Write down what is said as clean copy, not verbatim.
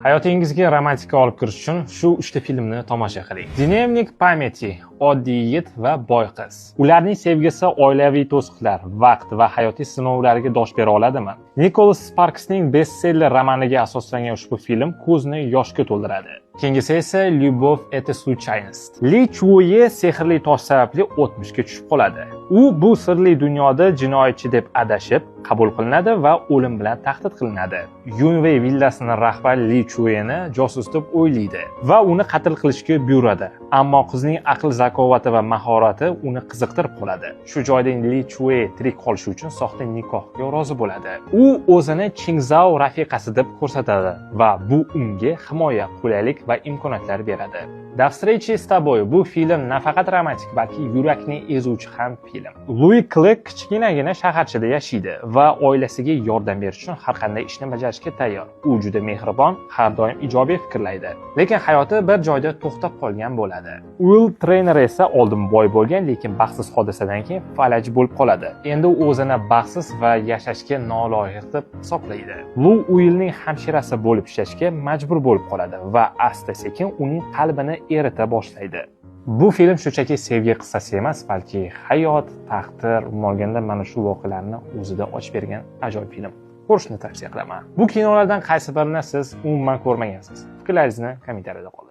Hayotingizga romantika olib kirish uchun shu 3 filmni tomosha qiling. Dnevnik pamyati, oddiy yigit va boy qiz. Ularning sevgisi oilaviy to'siqlar, vaqt va hayotiy sinovlarga dosh bera oladimi? Nikolas Sparksning bestseller romaniga asoslangan ushbu film ko'zni yoshga to'ldiradi. Keyingisi esa Lyubov это случайность. Li Chuye sehrli tosh sababli o'tmishga tushib qoladi. U bu sirli dunyoda jinoyatchi deb adashib, qabul qilinadi va o'lim bilan tahdid qilinadi. Yunvey villasining rahbari Li Chuyeni josus deb o'ylaydi va uni qatl qilishga buyuradi. Ammo qizning aql zakovati va mahorati uni qiziqtirib qoladi. Shu joyda Li Chuye tirik qolish uchun soxta nikohga rozi bo'ladi. U o'zini Qingzao rafiqasi deb ko'rsatadi va bu unga himoya, qulaylik va imkoniyatlar beradi. До встречи с тобой bu film nafaqat romantik, balki yurakni ezuvchi ham film. Louis Clark kichkinagina shaharchada yashaydi va oilasiga yordam berish uchun har qanday ishni bajarishga tayyor. U juda mehribon, har doim ijobiy fikrlaydi. Lekin hayoti bir joyda to'xtab qolgan bo'ladi. Will Trainer esa oldin boy bo'lgan, lekin baxtsiz hodisadan keyin falaj bo'lib qoladi. Endi u o'zini baxtsiz va yashashga noloyiq deb hisoblaydi. Lu Willning hamshirasi bo'lib ishlashga majbur bo'lib qoladi va asta-sekin uning qalbini erita boshlaydi. Bu film shunchaki sevgi qissasi emas, balki hayot, taqdir, olganda mana shu voqealarni o'zida ochib bergan ajoyib film. Ko'rishni tavsiya qilaman. Bu kinolardan qaysi birini siz umuman ko'rmagansiz? Fikrlaringizni kommentariyada qoldiring.